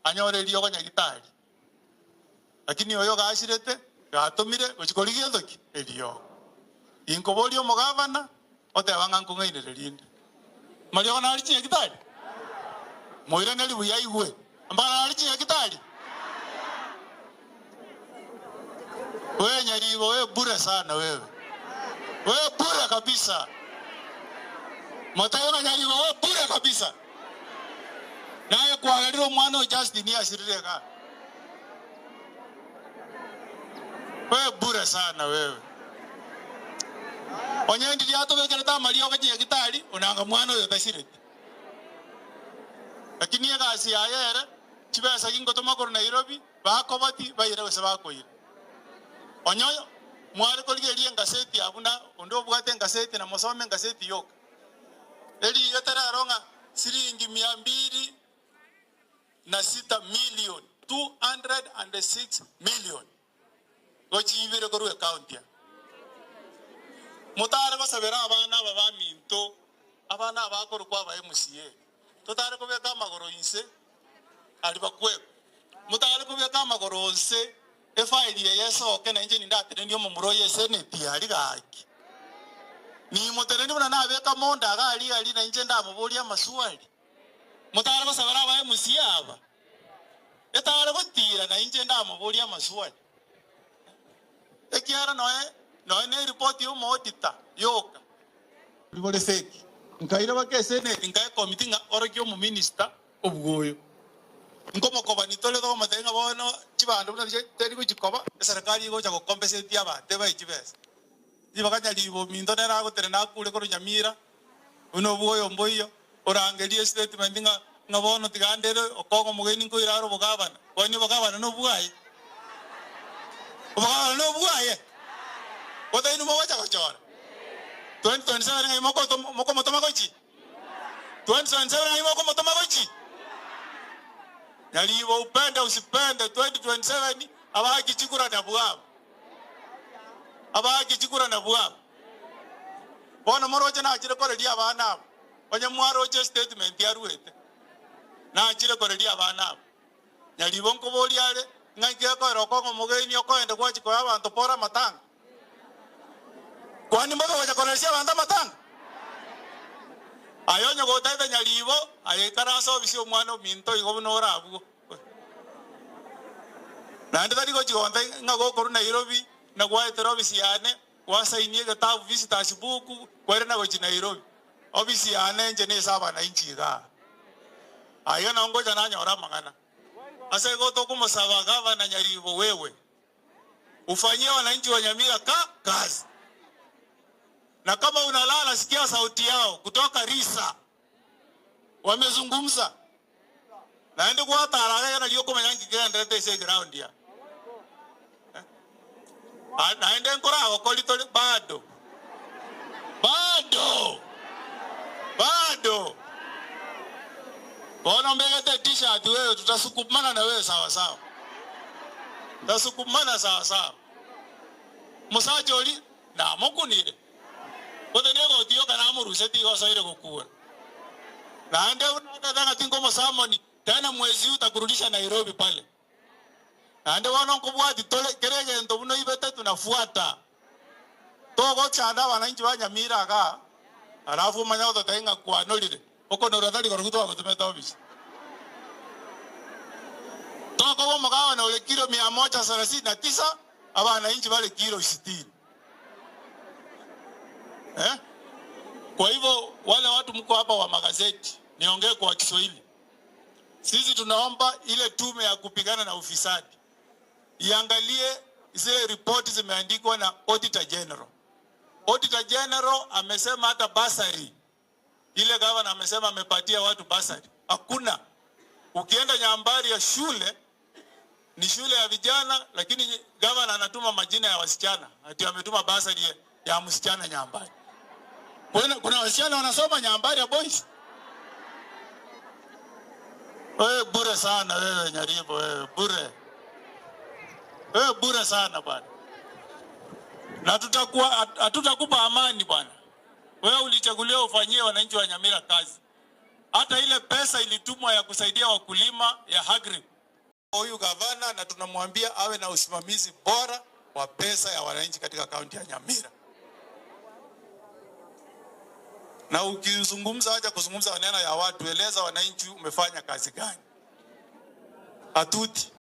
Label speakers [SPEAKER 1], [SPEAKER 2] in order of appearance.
[SPEAKER 1] anyore liyo kanyagitari lakini oyo gashirete gatumire uchikorigie ndoki eliyo inkoboli omugavana otebanga nkungainire linde Mario na alichi nyagitari moira neli buya igwe ambara alichi nyagitari wewe Nyaribo wewe bure sana wewe bure kabisa Motayona Nyaribo wewe bure kabisa naye kuangalia mwana Justin asirireka wewe bure sana wewe onyendi lyato bekereta Mario kaje gitari unanga mwana oyo tasirete lakini yagasi ayere chibesa kingo tomakoro Nairobi bakobati bayire wese bakoyire onyoyo mwari kolige ngaseti abuna ondo bwate ngaseti na mosome ngaseti yoka eli yotara ronga siringi 206 million 206 million gochibire koru account ya mutare basabera abana babaminto abana abakoro kwa ba MCA totare ko beka magoro inse ali bakwe mutare ko beka magoro onse efaili yeso kena nje ndate ndio mumuro yese neti ali gaki ni mutereni bana nabeka monda gali na nje ndamubulia maswali mutare basabera ba MCA aba etare gotira na nje ndamubulia maswali ekiara noe ne report yo modita yoka libole fake nkaira bakese ne nkai committee nga orokyo mu minister obwoyo ngomo koba nitole do matenga bono chibando buna teri ku chikoba serikali go cha compensate aba teba ichibesa ibakanya libo mindo nera go terena kule ko Nyamira uno bwoyo mboyo orangelie statement nga ngabono tigandere okogo mugeni ko iraro bugabana boni bugabana no bwaye Kota inu mawacha kochora 2027 ngai moko motoma kochi 2027 ngai moko motoma kochi Nyaribo upende usipende 2027 abaki chikura na bwabo bona moroje na achire kore dia bana onye mwaro je statement ya ruete na achire kore dia bana Nyaribo nkoboli ale ngai ke ko roko mugeni okoende kwa chiko abantu pora matanga kwani mboga wacha konesia abantu matanga ayonyo go taita Nyaribo ayekara so bisio mwana minto igobunora abugo na ndari go chigonta ngago koru Nairobi na kwa etero yane wasainie gatabu visitors book kwere na go Nairobi obisi yane nje ne saba na inchi ga ayona ngoja na nyora mangana asa go to kumusaba gavana Nyaribo wewe ufanyie wananchi wa Nyamira kazi na kama unalala sikia sauti yao kutoka Risa wamezungumza naende kwa taraga na liyo kuma yangi genda tese ground ya naende nkora okolito bado bona mbegete t-shirt wewe tutasukumana na wewe sawa sawa musajoli na mokunire kote nego tiyo kana muruseti go saire gukua naende unataka tingo mosamoni tena mwezi utakurudisha Nairobi pale naende wana nkubwati tole kerege ndo buno ibete tunafuata togo chanda wananchi wa Nyamira ga alafu manya utatenga kwa nolire oko noradali gorugutwa kutumeta office togo wa magawa na ole kilo 139 abana inchi wale kilo 60 Kwa hivyo wale watu mko hapa wa magazeti niongee kwa Kiswahili sisi tunaomba ile tume ya kupigana na ufisadi iangalie zile ripoti zimeandikwa na Auditor General amesema hata basari ile gavana amesema amepatia watu basari hakuna ukienda Nyambari ya shule ni shule ya vijana lakini gavana anatuma majina ya wasichana ati ametuma basari ya msichana Nyambari kuna wasichana wanasoma Nyambari ya boys wewe bure sana wewe Nyaribo wewe bure sana bwana na hatutakupa amani bwana wewe ulichaguliwa ufanyie wananchi wa Nyamira kazi hata ile pesa ilitumwa ya kusaidia wakulima ya Agri huyu gavana na tunamwambia awe na usimamizi bora wa pesa ya wananchi katika kaunti ya Nyamira. Na ukizungumza acha kuzungumza maneno ya watu, eleza wananchi umefanya kazi gani. Atuti